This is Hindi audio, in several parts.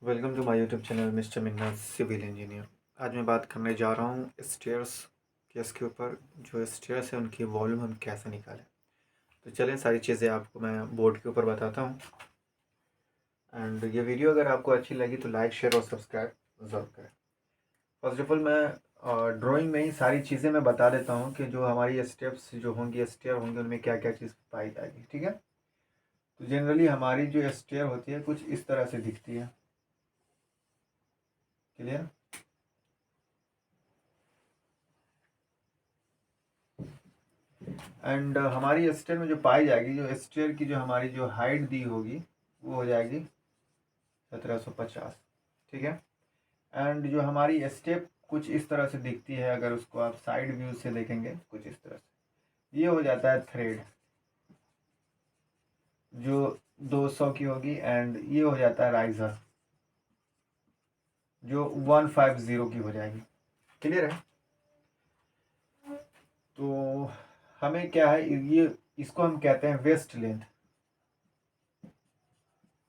Welcome to my YouTube channel mister Minna civil engineer. आज मैं बात करने जा रहा हूँ स्टेयर्स केस के ऊपर। जो स्टेयर्स हैं उनकी वॉल्यूम हम कैसे निकालें। तो चलें सारी चीज़ें आपको मैं बोर्ड के ऊपर बताता हूँ। एंड ये वीडियो अगर आपको अच्छी लगी तो लाइक शेयर और सब्सक्राइब ज़रूर करें। फर्स्ट ऑफ ऑल मैं ड्राइंग में ही सारी चीज़ें मैं बता देता हूँ कि जो हमारी स्टेप्स जो होंगी स्टेयर होंगे उनमें क्या क्या चीज़ पाई जाएगी। ठीक है, तो जनरली हमारी जो स्टेयर होती है कुछ इस तरह से दिखती है। क्लियर। एंड हमारी स्टेयर में जो पाई जाएगी, जो स्टेयर की जो हमारी जो हाइट दी होगी वो हो जाएगी 1750। ठीक है। एंड जो हमारी स्टेप कुछ इस तरह से दिखती है, अगर उसको आप साइड व्यू से देखेंगे कुछ इस तरह से, ये हो जाता है थ्रेड जो 200 की होगी। एंड ये हो जाता है राइजर जो 150 की हो जाएगी। क्लियर है। तो हमें क्या है, ये इसको हम कहते हैं वेस्ट लेंथ।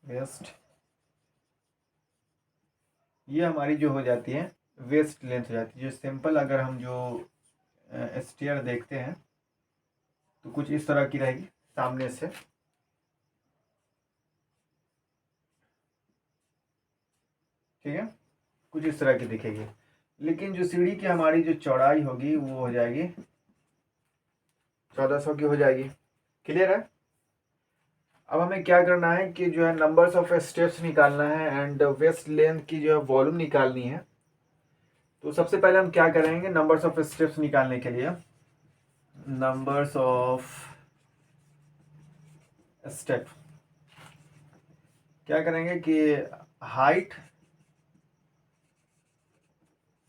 वेस्ट ये हमारी जो हो जाती है वेस्ट लेंथ हो जाती है। जो सिंपल अगर हम जो स्टेयर देखते हैं तो कुछ इस तरह की रहेगी सामने से। ठीक है, कुछ इस तरह की दिखेगी। लेकिन जो सीढ़ी की हमारी जो चौड़ाई होगी वो हो जाएगी 1400 की हो जाएगी। क्लियर है। अब हमें क्या करना है कि जो है नंबर्स ऑफ स्टेप्स निकालना है एंड वेस्ट लेंथ की जो है वॉल्यूम निकालनी है। तो सबसे पहले हम क्या करेंगे, नंबर्स ऑफ स्टेप्स निकालने के लिए नंबर्स ऑफ स्टेप क्या करेंगे कि height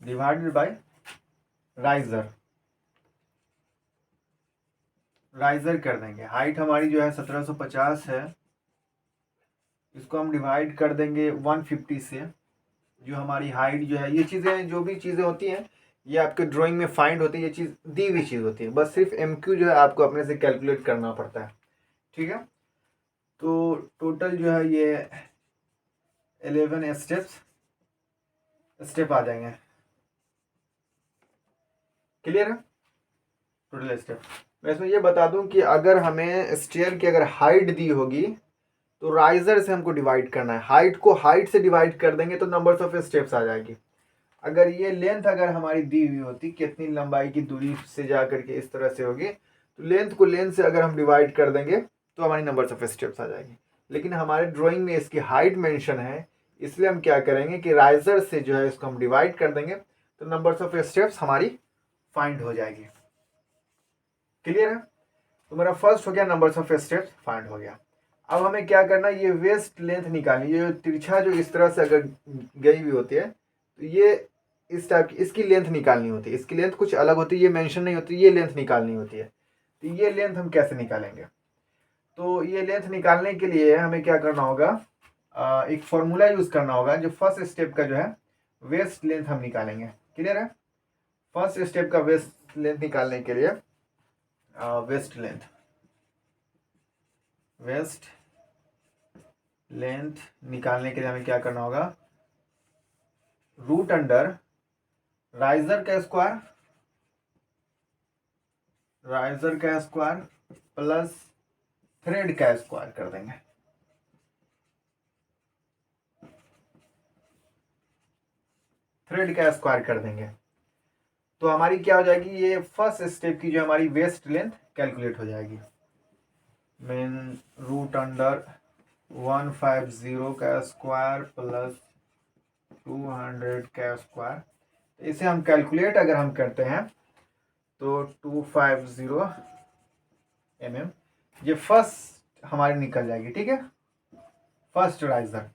divided by riser riser कर देंगे। हाइट हमारी जो है 1750 है, इसको हम डिवाइड कर देंगे 150 से। जो हमारी हाइट जो है, ये चीज़ें जो भी चीज़ें होती हैं ये आपके ड्राइंग में फाइंड होती है। ये चीज़ दी हुई चीज़ होती है, बस सिर्फ एमक्यू जो है आपको अपने से कैलकुलेट करना पड़ता है। ठीक है। तो टोटल जो है ये 11 स्टेप आ जाएंगे। क्लियर है। टोटल स्टेप मैं इसमें ये बता दूं कि अगर हमें स्टेयर की अगर हाइट दी होगी तो राइजर से हमको डिवाइड करना है। हाइट को हाइट से डिवाइड कर देंगे तो नंबर्स ऑफ स्टेप्स आ जाएगी। अगर ये लेंथ अगर हमारी दी हुई होती कितनी लंबाई की दूरी से जा करके इस तरह से होगी, तो लेंथ को लेंथ से अगर हम डिवाइड कर देंगे तो हमारी नंबर्स ऑफ स्टेप्स आ जाएगी। लेकिन हमारे ड्राइंग में इसकी हाइट मेंशन है, इसलिए हम क्या करेंगे कि राइजर से जो है इसको हम डिवाइड कर देंगे तो नंबर्स ऑफ स्टेप्स हमारी फाइंड हो जाएगी। क्लियर है। तो मेरा फर्स्ट हो गया, नंबर्स ऑफ स्टेप्स फाइंड हो गया। अब हमें क्या करना है, ये वेस्ट लेंथ निकालनी। ये तिरछा जो इस तरह से अगर गई हुई होती है तो ये इस टाइप की इसकी लेंथ निकालनी होती है। इसकी लेंथ कुछ अलग होती है, ये मेंशन नहीं होती, ये लेंथ निकालनी होती है। तो ये लेंथ हम कैसे निकालेंगे, तो ये लेंथ निकालने के लिए हमें क्या करना होगा, एक फॉर्मूला यूज करना होगा। जो फर्स्ट स्टेप का जो है वेस्ट लेंथ हम निकालेंगे। क्लियर है। फर्स्ट स्टेप का वेस्ट लेंथ निकालने के लिए वेस्ट लेंथ निकालने के लिए हमें क्या करना होगा, रूट अंडर राइजर का स्क्वायर प्लस थ्रेड का स्क्वायर कर देंगे। थ्रेड का स्क्वायर कर देंगे तो हमारी क्या हो जाएगी, ये फर्स्ट स्टेप की जो हमारी वेस्ट लेंथ कैलकुलेट हो जाएगी। मीन रूट अंडर 150 का स्क्वायर प्लस 200 का स्क्वायर। इसे हम कैलकुलेट अगर हम करते हैं तो 250 mm ये फर्स्ट हमारी निकल जाएगी। ठीक है, फर्स्ट राइजर।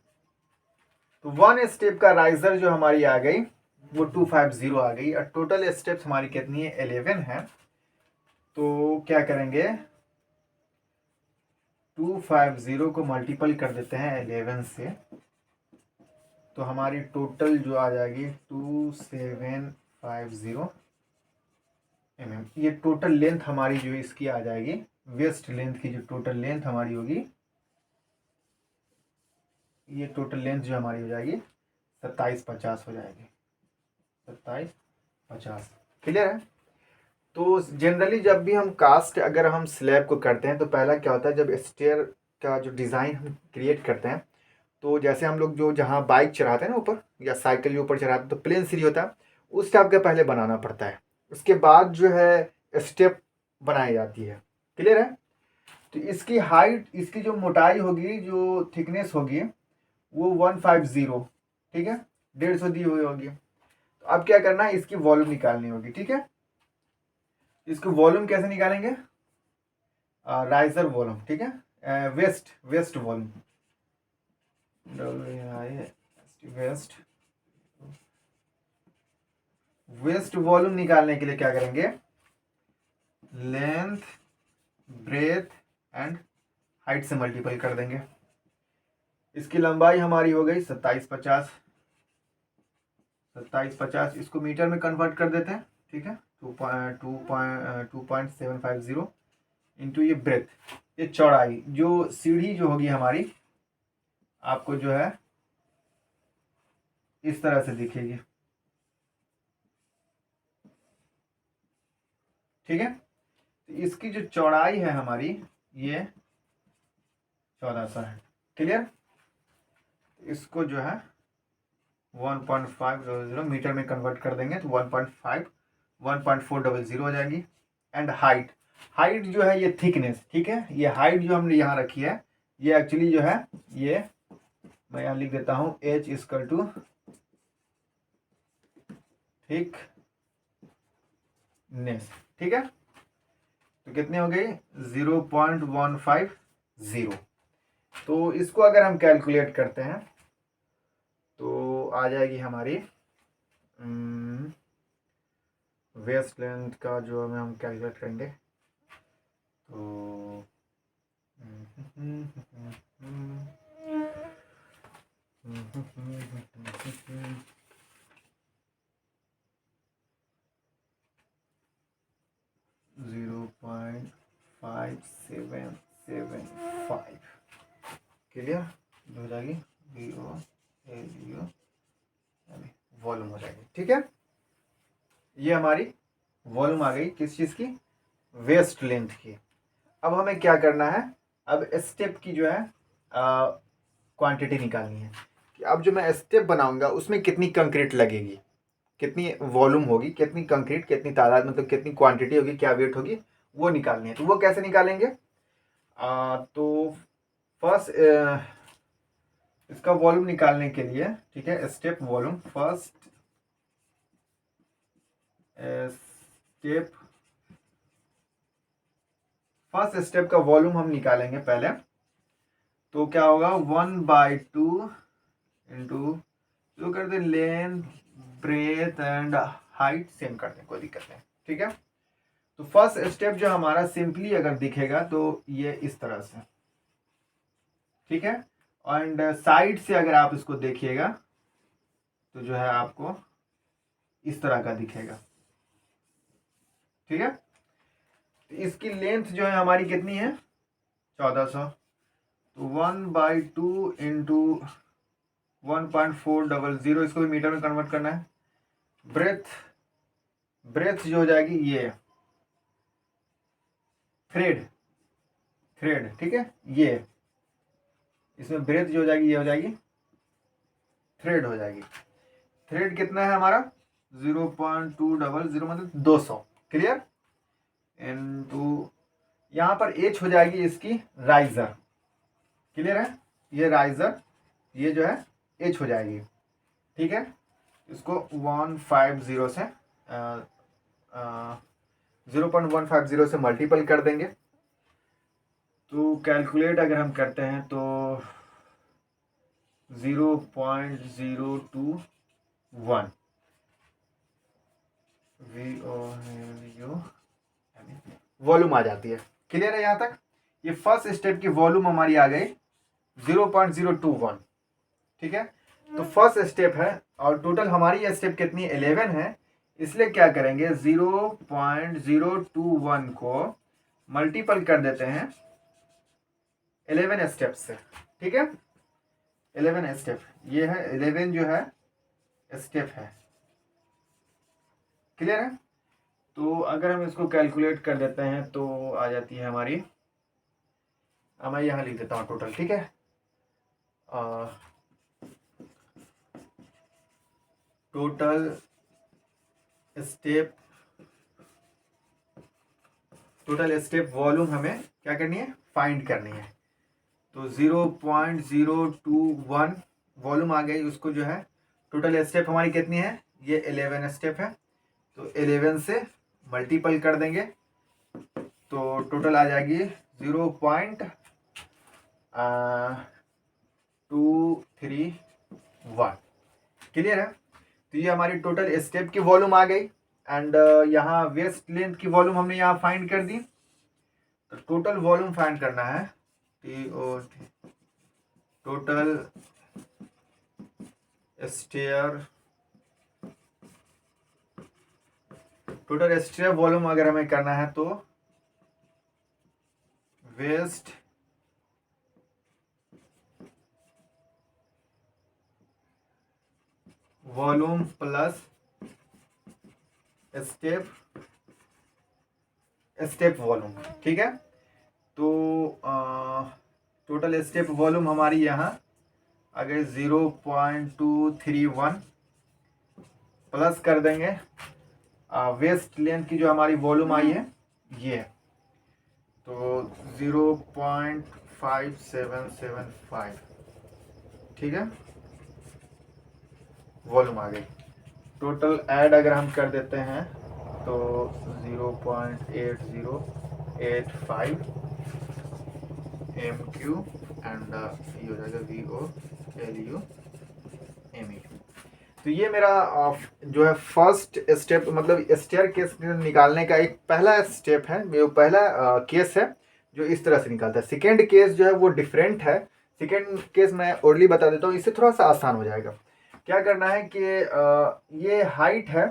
तो वन स्टेप का राइजर जो हमारी आ गई वो 250 आ गई। और टोटल स्टेप्स हमारी कितनी है, 11 है। तो क्या करेंगे, 250 को मल्टीपल कर देते हैं 11 से, तो हमारी टोटल जो आ जाएगी 2750 mm। ये टोटल लेंथ हमारी जो इसकी आ जाएगी, वेस्ट लेंथ की जो टोटल लेंथ हमारी होगी ये टोटल लेंथ जो हमारी हो जाएगी 2750 हो जाएगी, 2750। क्लियर है। तो जनरली जब भी हम कास्ट अगर हम स्लैब को करते हैं तो पहला क्या होता है, जब स्टेयर का जो डिज़ाइन हम क्रिएट करते हैं तो जैसे हम लोग जो जहाँ बाइक चढ़ाते हैं ना ऊपर या साइकिल के ऊपर चढ़ाते हैं तो प्लेन सीढ़ी होता है, उस टाइप का पहले बनाना पड़ता है, उसके बाद जो है स्टेप बनाई जाती है। क्लियर है। तो इसकी हाइट, इसकी जो मोटाई होगी, जो थिकनेस होगी वो 150, ठीक है, 150 दी हुई होगी। तो अब क्या करना है, इसकी वॉल्यूम निकालनी होगी। ठीक है, इसको वॉल्यूम कैसे निकालेंगे, राइजर वॉल्यूम, ठीक है, waist volume, waist waist volume निकालने के लिए क्या करेंगे, लेंथ ब्रेथ एंड हाइट से मल्टीपल कर देंगे। इसकी लंबाई हमारी हो गई 2750, 2750, इसको मीटर में कन्वर्ट कर देते हैं। ठीक है, 2.750 इंटू ये ब्रेथ, ये चौड़ाई, जो सीढ़ी जो होगी हमारी आपको जो है इस तरह से दिखेगी। ठीक है, तो इसकी जो चौड़ाई है हमारी ये 1400 है। क्लियर। इसको जो है 1.500 मीटर में कन्वर्ट कर देंगे तो 1.400 हो जाएगी। एंड हाइट, हाइट जो है ये थिकनेस, ठीक है, ये हाइट जो हमने यहाँ रखी है ये एक्चुअली जो है ये मैं यहाँ लिख देता हूँ h इक्वल टू थिकनेस। ठीक है, तो कितनी हो गई 0.150। तो इसको अगर हम कैलकुलेट करते हैं तो आ जाएगी हमारी वेस्ट लेंथ का जो हमें हम कैलकुलेट करेंगे तो 0.5775 क्लियर हो जाएगी, वॉल्यूम हो जाएगी। ठीक है, ये हमारी वॉल्यूम आ गई किस चीज़ की, वेस्ट लेंथ की। अब हमें क्या करना है, अब स्टेप की जो है क्वांटिटी निकालनी है कि अब जो मैं स्टेप बनाऊंगा उसमें कितनी कंक्रीट लगेगी, कितनी वॉल्यूम होगी, कितनी कंक्रीट, कितनी तादाद, मतलब कितनी क्वांटिटी होगी, क्या वेट होगी, वो निकालनी है। तो वो कैसे निकालेंगे, तो फर्स्ट इसका वॉल्यूम निकालने के लिए, ठीक है, स्टेप वॉल्यूम, फर्स्ट स्टेप का वॉल्यूम हम निकालेंगे पहले। तो क्या होगा 1/2 इंटू जो कर दे length breadth and height same कर दें, कोई दिक्कत नहीं। ठीक है, तो फर्स्ट स्टेप जो हमारा सिंपली अगर दिखेगा तो ये इस तरह से, ठीक है, एंड साइड से अगर आप इसको देखिएगा तो जो है आपको इस तरह का दिखेगा। ठीक है, तो इसकी लेंथ जो है हमारी कितनी है 1400, तो 1/2 इंटू 1.400, इसको भी मीटर में कन्वर्ट करना है। ब्रेथ जो हो जाएगी ये थ्रेड, ठीक है, ये इसमें ब्रेथ जो हो जाएगी ये हो जाएगी थ्रेड हो जाएगी। थ्रेड कितना है हमारा 0.200 मतलब 200। क्लियर, इनटू यहाँ पर एच हो जाएगी इसकी राइजर। क्लियर है, ये राइजर ये जो है एच हो जाएगी। ठीक है, इसको 150 से 0.150 से मल्टीपल कर देंगे। तो कैलकुलेट अगर हम करते हैं तो 0.021 वॉल्यूम आ जाती है। क्लियर है यहाँ तक, ये फर्स्ट स्टेप की वॉल्यूम हमारी आ गई 0.021। ठीक है, तो फर्स्ट स्टेप है और टोटल हमारी स्टेप कितनी 11 है, इसलिए क्या करेंगे 0.021 को मल्टीपल कर देते हैं 11 स्टेप से। ठीक है, 11 स्टेप, ये है 11 जो है स्टेप है। क्लियर है? तो अगर हम इसको कैलकुलेट कर देते हैं तो आ जाती है हमारी, मैं यहाँ लिख देता हूँ टोटल, ठीक है। टोटल स्टेप वॉल्यूम हमें क्या करनी है, फाइंड करनी है। तो 0.021 वॉल्यूम आ गई, उसको जो है टोटल स्टेप हमारी कितनी है, ये 11 स्टेप है, तो 11 से मल्टीपल कर देंगे तो टोटल आ जाएगी 0.231। क्लियर है? तो ये हमारी टोटल स्टेप की वॉल्यूम आ गई एंड यहाँ वेस्ट लेंथ की वॉल्यूम हमने यहाँ फाइंड कर दी। तो टोटल वॉल्यूम फाइंड करना है, टोटल स्टेयर वॉल्यूम अगर हमें करना है तो waist volume plus step volume, ठीक है। तो टोटल स्टेप वॉल्यूम हमारी यहाँ अगर 0.231 प्लस कर देंगे वेस्ट लेंथ की जो हमारी वॉल्यूम आई है ये, तो 0.5775, ठीक है, वॉल्यूम आ गई। टोटल ऐड अगर हम कर देते हैं तो 0.8085 MQ एंड ये हो जाएगा VOLUME। तो ये मेरा जो है फर्स्ट स्टेप, मतलब स्टेयर केस निकालने का एक पहला स्टेप है, वो पहला केस है जो इस तरह से निकालता है। सेकेंड केस जो है वो डिफरेंट है। सेकेंड केस मैं ओरली बता देता हूँ, इससे थोड़ा सा आसान हो जाएगा। क्या करना है कि ये हाइट है,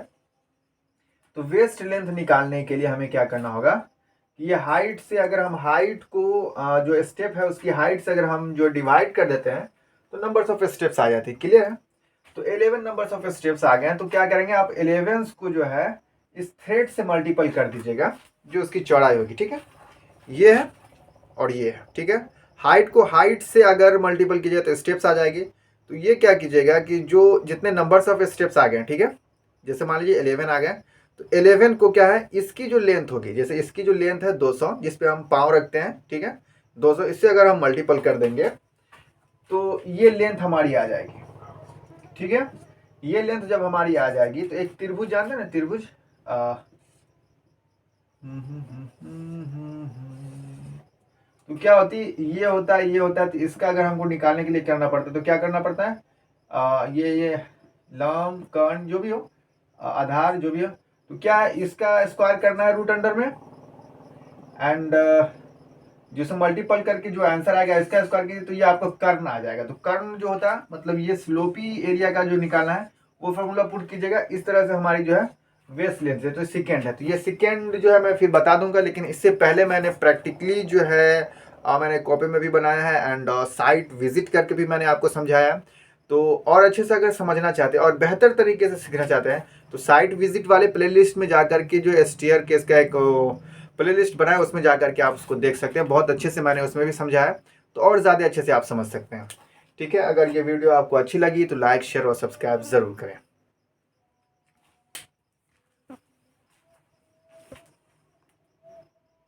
तो वेस्ट लेंथ निकालने के लिए हमें क्या करना होगा कि ये हाइट से अगर हम हाइट को जो स्टेप है उसकी हाइट से अगर हम जो डिवाइड कर देते हैं तो नंबर्स ऑफ स्टेप्स आ जाती है। क्लियर है? तो 11 नंबर्स ऑफ स्टेप्स आ गए हैं, तो क्या करेंगे आप 11 को जो है इस थ्रेड से मल्टीपल कर दीजिएगा जो उसकी चौड़ाई होगी, ठीक है। ये है और ये है, ठीक है। हाइट को हाइट से अगर मल्टीपल कीजिए तो स्टेप्स आ जाएगी। तो ये क्या कीजिएगा कि जो जितने नंबर्स ऑफ स्टेप्स आ गए, ठीक है, जैसे मान लीजिए 11 आ गए, तो 11 को क्या है, इसकी जो लेंथ होगी, जैसे इसकी जो लेंथ है 200 जिस पे हम पाँव रखते हैं, ठीक है, 200, इससे अगर हम मल्टीपल कर देंगे तो ये लेंथ हमारी आ जाएगी, ठीक है। ये लेंथ जब हमारी आ जाएगी तो एक त्रिभुज जानते हैं ना, त्रिभुज तो क्या होती, ये होता है, ये होता है, तो इसका अगर हमको निकालने के लिए करना पड़ता है तो क्या करना पड़ता है, ये लंब कर्ण जो भी हो, आधार जो भी हो, तो क्या इसका स्क्वायर करना है रूट अंडर में एंड जिसे मल्टीपल करके जो आंसर आएगा इसका स्क्वायर कीजिए तो ये आपको कर्ण आ जाएगा। तो कर्ण जो होता है मतलब ये स्लोपी एरिया का जो निकालना है वो फॉर्मूला पुट कीजिएगा। इस तरह से हमारी जो है वेस्ट लेंथ है, तो सेकेंड है, तो ये सेकेंड जो है मैं फिर बता दूंगा, लेकिन इससे पहले मैंने प्रैक्टिकली जो है मैंने कॉपी में भी बनाया है एंड साइट विजिट करके भी मैंने आपको समझाया है। तो और अच्छे से अगर समझना चाहते हैं और बेहतर तरीके से सीखना चाहते हैं तो साइट विजिट वाले प्लेलिस्ट में जाकर के जो स्टेयर केस का एक प्लेलिस्ट बनाया उसमें जाकर के आप उसको देख सकते हैं। बहुत अच्छे से मैंने उसमें भी समझाया, तो और ज़्यादा अच्छे से आप समझ सकते हैं। ठीक है, अगर ये वीडियो आपको अच्छी लगी तो लाइक शेयर और सब्सक्राइब ज़रूर करें।